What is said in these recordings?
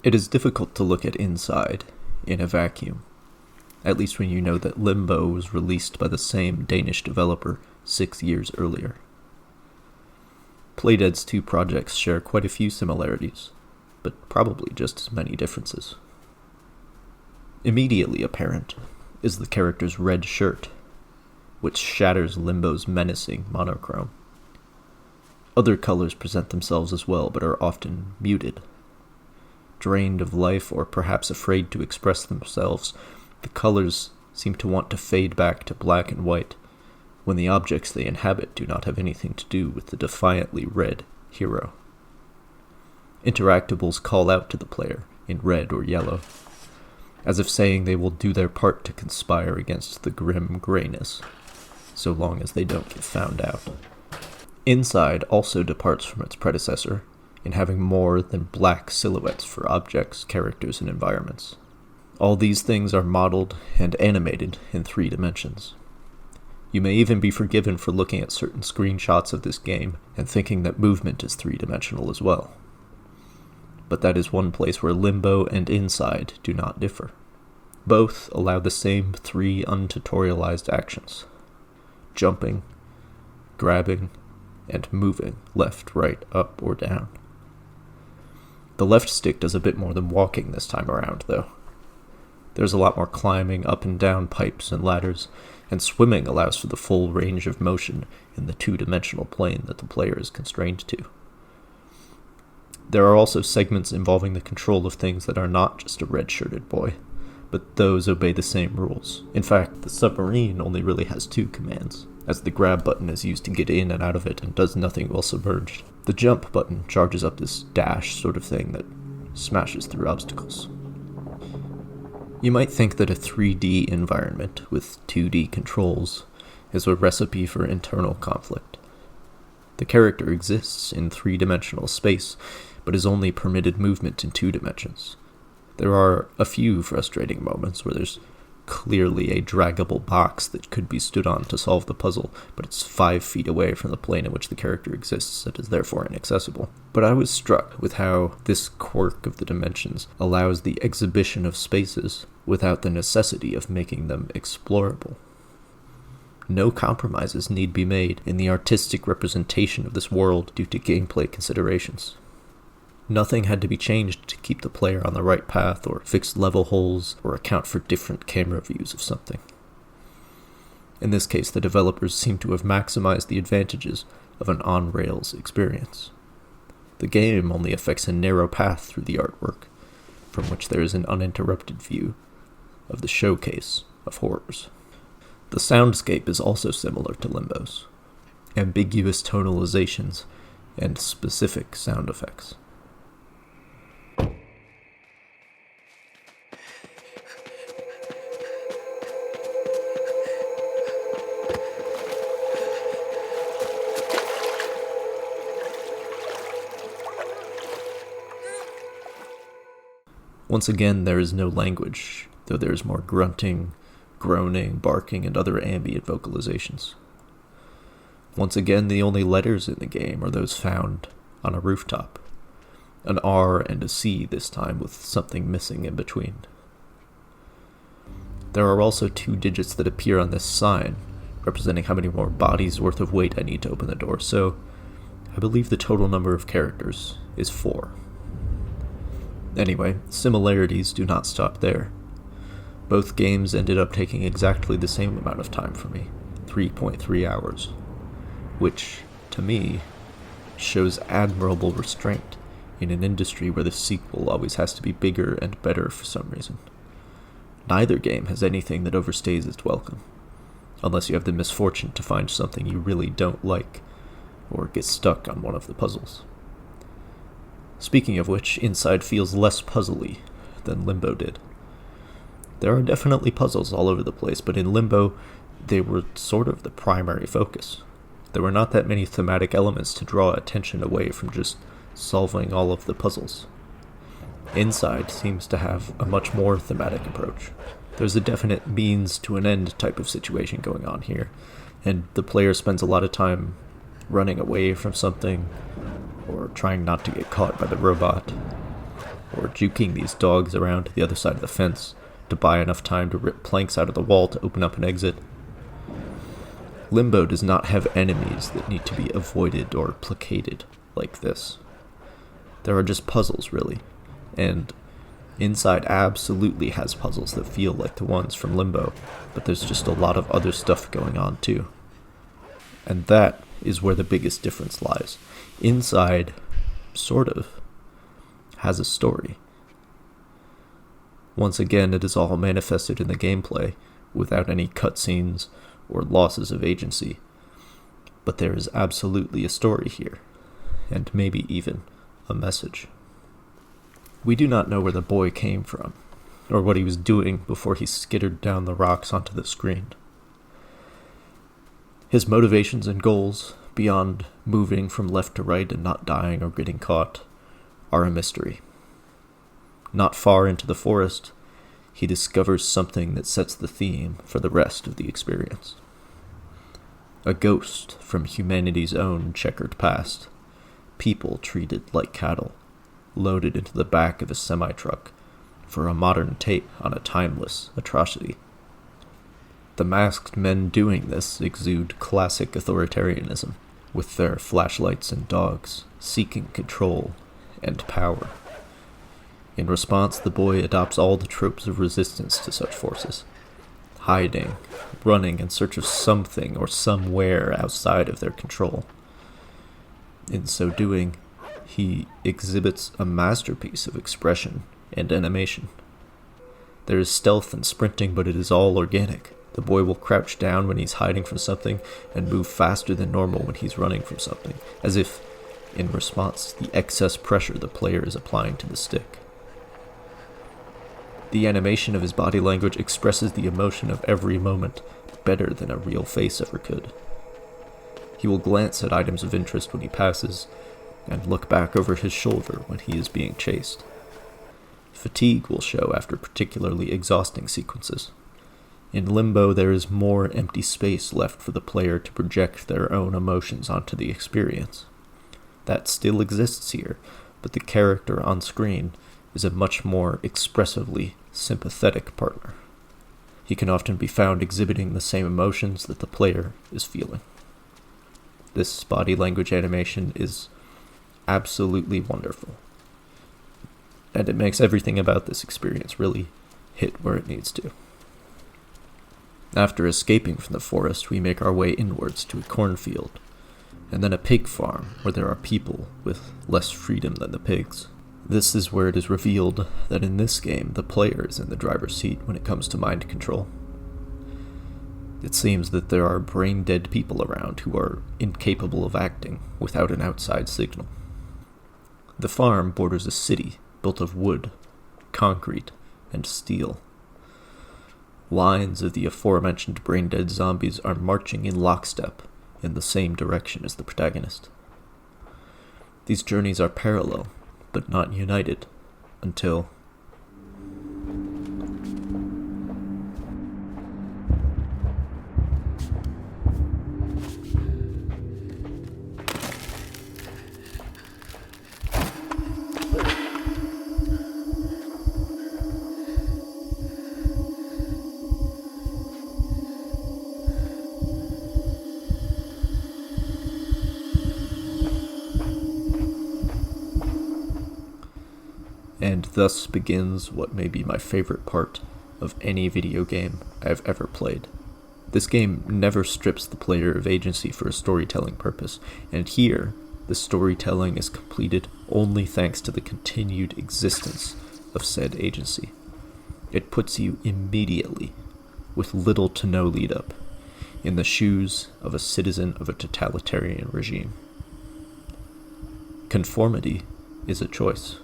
It is difficult to look at Inside in a vacuum, at least when you know that Limbo was released by the same Danish developer 6 years earlier. Playdead's two projects share quite a few similarities, but probably just as many differences. Immediately apparent is the character's red shirt, which shatters Limbo's menacing monochrome. Other colors present themselves as well, but are often muted. Drained of life, or perhaps afraid to express themselves, the colors seem to want to fade back to black and white, when the objects they inhabit do not have anything to do with the defiantly red hero. Interactables call out to the player in red or yellow, as if saying they will do their part to conspire against the grim grayness, so long as they don't get found out. Inside also departs from its predecessor in having more than black silhouettes for objects, characters, and environments. All these things are modeled and animated in 3 dimensions. You may even be forgiven for looking at certain screenshots of this game and thinking that movement is 3-dimensional as well. But that is one place where Limbo and Inside do not differ. Both allow the same 3 untutorialized actions: jumping, grabbing, and moving left, right, up, or down. The left stick does a bit more than walking this time around, though. There's a lot more climbing up and down pipes and ladders, and swimming allows for the full range of motion in the 2-dimensional plane that the player is constrained to. There are also segments involving the control of things that are not just a red-shirted boy, but those obey the same rules. In fact, the submarine only really has 2 commands, as the grab button is used to get in and out of it and does nothing while submerged. The jump button charges up this dash sort of thing that smashes through obstacles. You might think that a 3D environment with 2D controls is a recipe for internal conflict. The character exists in 3-dimensional space, but is only permitted movement in 2 dimensions. There are a few frustrating moments where there's clearly a draggable box that could be stood on to solve the puzzle, but it's 5 feet away from the plane in which the character exists and is therefore inaccessible. But I was struck with how this quirk of the dimensions allows the exhibition of spaces without the necessity of making them explorable. No compromises need be made in the artistic representation of this world due to gameplay considerations. Nothing had to be changed to keep the player on the right path, or fix level holes, or account for different camera views of something. In this case, the developers seem to have maximized the advantages of an on-rails experience. The game only affects a narrow path through the artwork, from which there is an uninterrupted view of the showcase of horrors. The soundscape is also similar to Limbo's: ambiguous tonalizations and specific sound effects. Once again, there is no language, though there is more grunting, groaning, barking, and other ambient vocalizations. Once again, the only letters in the game are those found on a rooftop. An R and a C this time, with something missing in between. There are also 2 digits that appear on this sign, representing how many more bodies worth of weight I need to open the door, so I believe the total number of characters is 4. Anyway, similarities do not stop there. Both games ended up taking exactly the same amount of time for me, 3.3 hours, which, to me, shows admirable restraint in an industry where the sequel always has to be bigger and better for some reason. Neither game has anything that overstays its welcome, unless you have the misfortune to find something you really don't like, or get stuck on one of the puzzles. Speaking of which, Inside feels less puzzly than Limbo did. There are definitely puzzles all over the place, but in Limbo, they were sort of the primary focus. There were not that many thematic elements to draw attention away from just solving all of the puzzles. Inside seems to have a much more thematic approach. There's a definite means to an end type of situation going on here, and the player spends a lot of time running away from something, or trying not to get caught by the robot. or juking these dogs around to the other side of the fence to buy enough time to rip planks out of the wall to open up an exit. Limbo does not have enemies that need to be avoided or placated like this. There are just puzzles, really, and Inside absolutely has puzzles that feel like the ones from Limbo, but there's just a lot of other stuff going on too. And that is where the biggest difference lies. Inside, sort of, has a story. Once again, it is all manifested in the gameplay, without any cutscenes or losses of agency. But there is absolutely a story here, and maybe even a message. We do not know where the boy came from, or what he was doing before he skittered down the rocks onto the screen. His motivations and goals, beyond moving from left to right and not dying or getting caught, are a mystery. Not far into the forest, he discovers something that sets the theme for the rest of the experience. A ghost from humanity's own checkered past, people treated like cattle, loaded into the back of a semi-truck for a modern take on a timeless atrocity. The masked men doing this exude classic authoritarianism, with their flashlights and dogs, seeking control and power. In response, the boy adopts all the tropes of resistance to such forces, hiding, running in search of something or somewhere outside of their control. In so doing, he exhibits a masterpiece of expression and animation. There is stealth and sprinting, but it is all organic. The boy will crouch down when he's hiding from something and move faster than normal when he's running from something, as if in response to the excess pressure the player is applying to the stick. The animation of his body language expresses the emotion of every moment better than a real face ever could. He will glance at items of interest when he passes, and look back over his shoulder when he is being chased. Fatigue will show after particularly exhausting sequences. In Limbo, there is more empty space left for the player to project their own emotions onto the experience. That still exists here, but the character on screen is a much more expressively sympathetic partner. He can often be found exhibiting the same emotions that the player is feeling. This body language animation is absolutely wonderful, and it makes everything about this experience really hit where it needs to. After escaping from the forest, we make our way inwards to a cornfield, and then a pig farm where there are people with less freedom than the pigs. This is where it is revealed that in this game, the player is in the driver's seat when it comes to mind control. It seems that there are brain-dead people around who are incapable of acting without an outside signal. The farm borders a city built of wood, concrete, and steel. Lines of the aforementioned brain-dead zombies are marching in lockstep in the same direction as the protagonist. These journeys are parallel, but not united, until... And thus begins what may be my favorite part of any video game I have ever played. This game never strips the player of agency for a storytelling purpose, and here, the storytelling is completed only thanks to the continued existence of said agency. It puts you immediately, with little to no lead-up, in the shoes of a citizen of a totalitarian regime. Conformity is a choice.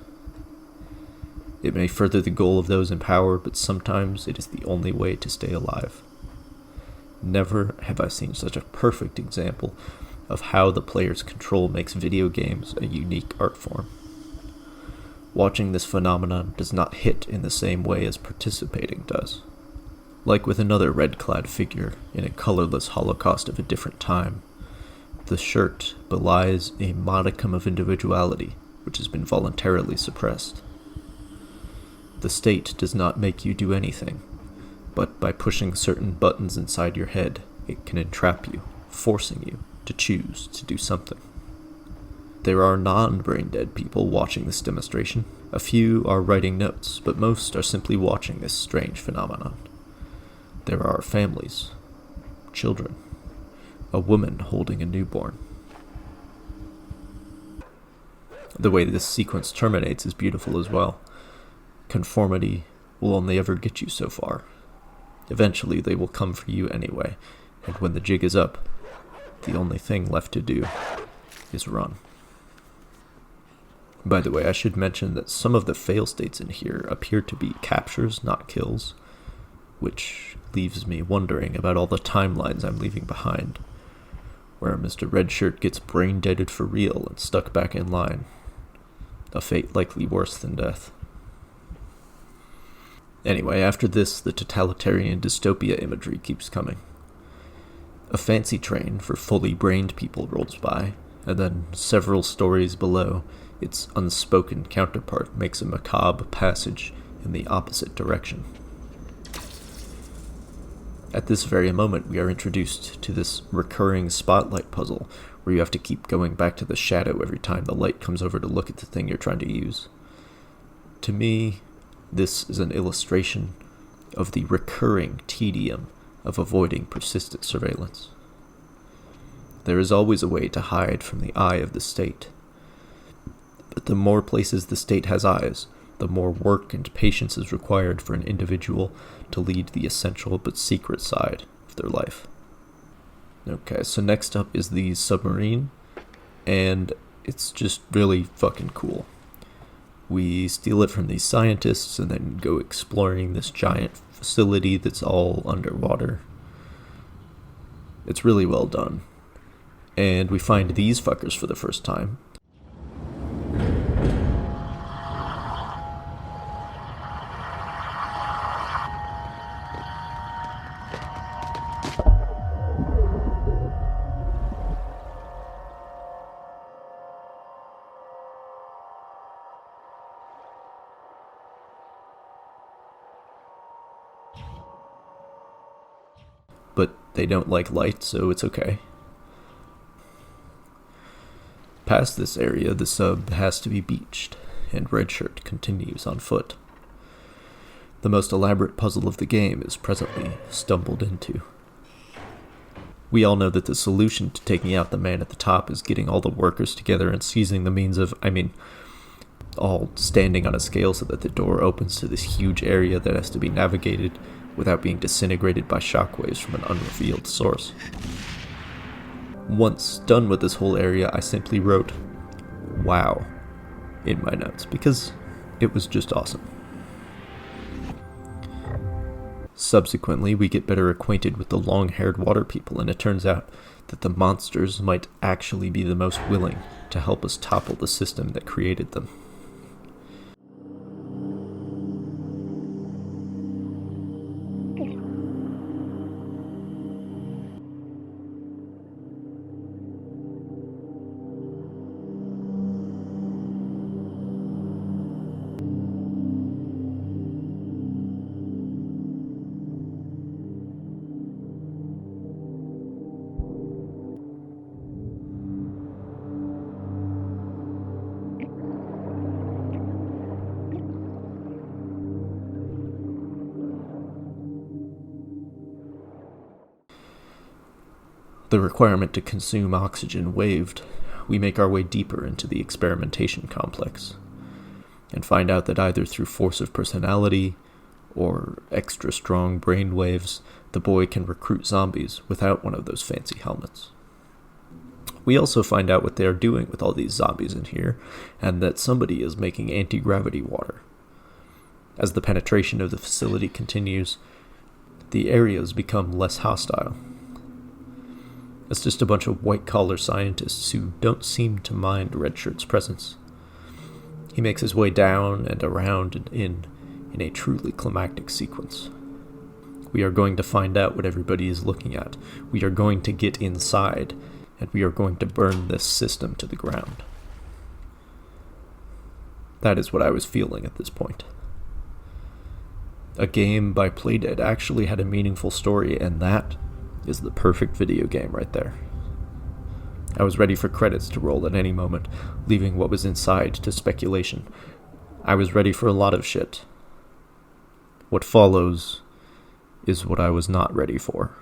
It may further the goal of those in power, but sometimes it is the only way to stay alive. Never have I seen such a perfect example of how the player's control makes video games a unique art form. Watching this phenomenon does not hit in the same way as participating does. Like with another red-clad figure in a colorless holocaust of a different time, the shirt belies a modicum of individuality which has been voluntarily suppressed. The state does not make you do anything, but by pushing certain buttons inside your head, it can entrap you, forcing you to choose to do something. There are non-brain-dead people watching this demonstration. A few are writing notes, but most are simply watching this strange phenomenon. There are families, children, a woman holding a newborn. The way this sequence terminates is beautiful as well. Conformity will only ever get you so far. Eventually they will come for you anyway, and when the jig is up, the only thing left to do is run. By the way, I should mention that some of the fail states in here appear to be captures, not kills, which leaves me wondering about all the timelines I'm leaving behind, where Mr. Redshirt gets brain-deaded for real and stuck back in line, a fate likely worse than death. Anyway, after this, the totalitarian dystopia imagery keeps coming. A fancy train for fully brained people rolls by, and then several stories below, its unspoken counterpart makes a macabre passage in the opposite direction. At this very moment, we are introduced to this recurring spotlight puzzle, where you have to keep going back to the shadow every time the light comes over to look at the thing you're trying to use. To me, this is an illustration of the recurring tedium of avoiding persistent surveillance. There is always a way to hide from the eye of the state. But the more places the state has eyes, the more work and patience is required for an individual to lead the essential but secret side of their life. Okay, so next up is the submarine, and it's just really fucking cool. We steal it from these scientists and then go exploring this giant facility that's all underwater. It's really well done. And we find these fuckers for the first time. But they don't like light, so it's okay. Past this area, the sub has to be beached, and Redshirt continues on foot. The most elaborate puzzle of the game is presently stumbled into. We all know that the solution to taking out the man at the top is getting all the workers together and seizing the means of, all standing on a scale so that the door opens to this huge area that has to be navigated without being disintegrated by shockwaves from an unrevealed source. Once done with this whole area, I simply wrote, "Wow," in my notes, because it was just awesome. Subsequently, we get better acquainted with the long-haired water people, and it turns out that the monsters might actually be the most willing to help us topple the system that created them. The requirement to consume oxygen waived, we make our way deeper into the experimentation complex, and find out that either through force of personality or extra strong brain waves, the boy can recruit zombies without one of those fancy helmets. We also find out what they are doing with all these zombies in here, and that somebody is making anti-gravity water. As the penetration of the facility continues, the areas become less hostile. It's just a bunch of white-collar scientists who don't seem to mind Redshirt's presence. He makes his way down and around and in a truly climactic sequence. We are going to find out what everybody is looking at. We are going to get inside, and we are going to burn this system to the ground. That is what I was feeling at this point. A game by Playdead actually had a meaningful story, and that is the perfect video game right there. I was ready for credits to roll at any moment, leaving what was inside to speculation. I was ready for a lot of shit. What follows is what I was not ready for.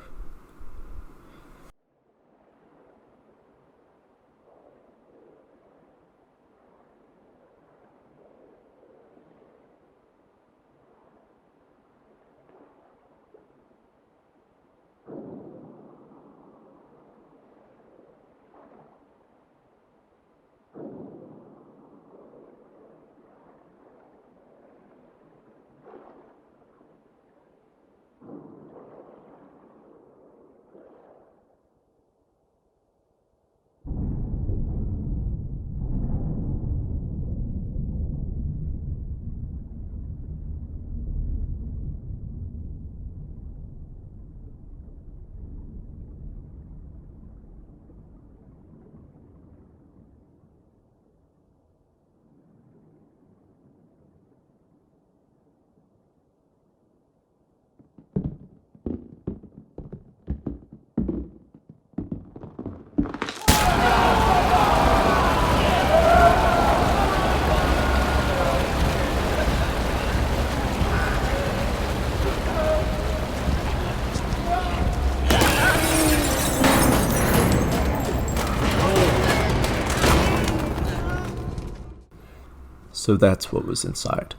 So that's what was inside.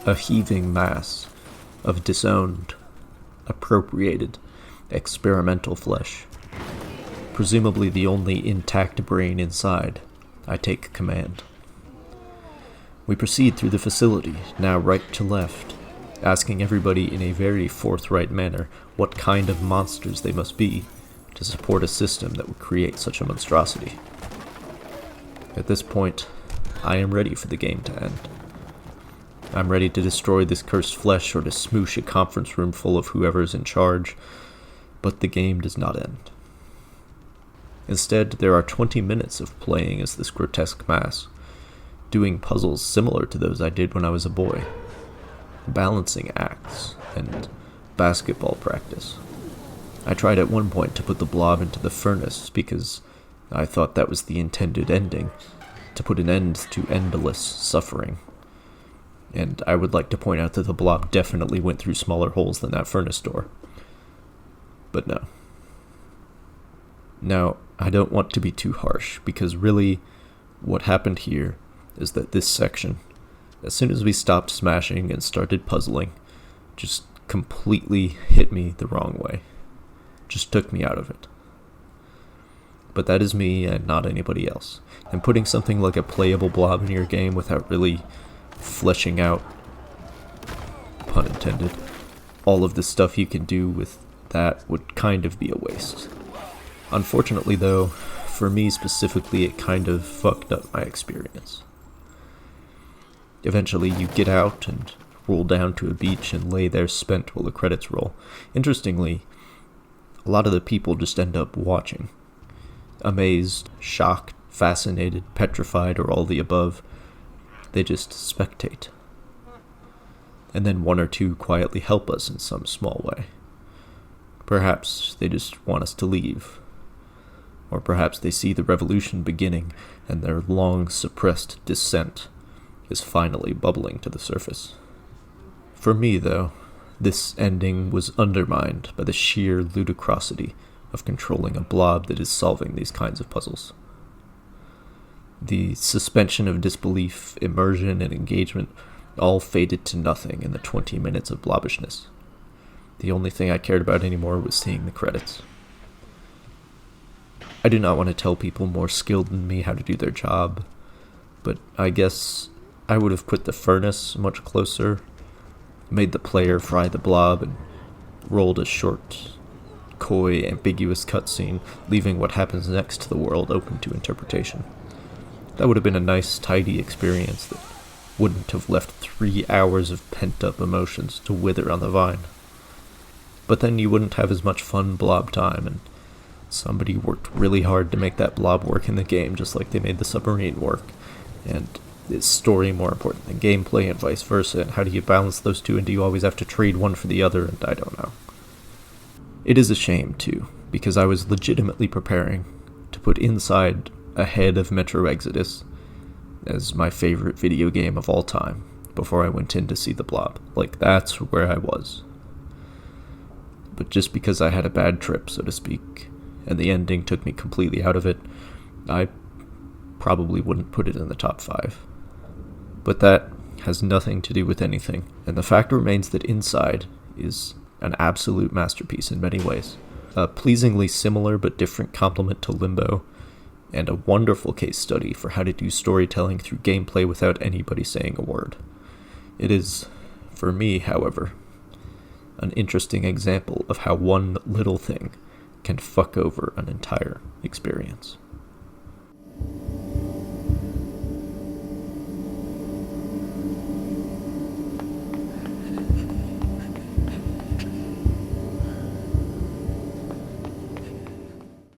A heaving mass of disowned, appropriated, experimental flesh. Presumably the only intact brain inside. I take command. We proceed through the facility, now right to left, asking everybody in a very forthright manner what kind of monsters they must be to support a system that would create such a monstrosity. At this point, I am ready for the game to end. I'm ready to destroy this cursed flesh or to smoosh a conference room full of whoever's in charge, but the game does not end. Instead, there are 20 minutes of playing as this grotesque mass, doing puzzles similar to those I did when I was a boy, balancing acts, and basketball practice. I tried at one point to put the blob into the furnace because I thought that was the intended ending, to put an end to endless suffering. And I would like to point out that the blob definitely went through smaller holes than that furnace door. But no. Now, I don't want to be too harsh, because really, what happened here is that this section, as soon as we stopped smashing and started puzzling, just completely hit me the wrong way. Just took me out of it. But that is me and not anybody else. And putting something like a playable blob in your game without really fleshing out, pun intended, all of the stuff you can do with that would kind of be a waste. Unfortunately though, for me specifically, it kind of fucked up my experience. Eventually you get out and roll down to a beach and lay there spent while the credits roll. Interestingly, a lot of the people just end up watching. Amazed, shocked, fascinated, petrified, or all the above. They just spectate. And then one or two quietly help us in some small way. Perhaps they just want us to leave. Or perhaps they see the revolution beginning and their long-suppressed dissent is finally bubbling to the surface. For me, though, this ending was undermined by the sheer ludicrosity of controlling a blob that is solving these kinds of puzzles. The suspension of disbelief, immersion, and engagement all faded to nothing in the 20 minutes of blobbishness. The only thing I cared about anymore was seeing the credits. I do not want to tell people more skilled than me how to do their job, but I guess I would have put the furnace much closer, made the player fry the blob, and rolled a short, coy, ambiguous cutscene, leaving what happens next to the world open to interpretation. That would have been a nice, tidy experience that wouldn't have left 3 hours of pent-up emotions to wither on the vine. But then you wouldn't have as much fun blob time, and somebody worked really hard to make that blob work in the game just like they made the submarine work, and Is story more important than gameplay and vice versa? And how do you balance those two? And do you always have to trade one for the other? And I don't know. It is a shame, too, because I was legitimately preparing to put Inside ahead of Metro Exodus as my favorite video game of all time before I went in to see The Blob. Like, that's where I was. But just because I had a bad trip, so to speak, and the ending took me completely out of it, I probably wouldn't put it in the top 5. But that has nothing to do with anything, and the fact remains that Inside is an absolute masterpiece in many ways. A pleasingly similar but different complement to Limbo, and a wonderful case study for how to do storytelling through gameplay without anybody saying a word. It is, for me, however, an interesting example of how one little thing can fuck over an entire experience.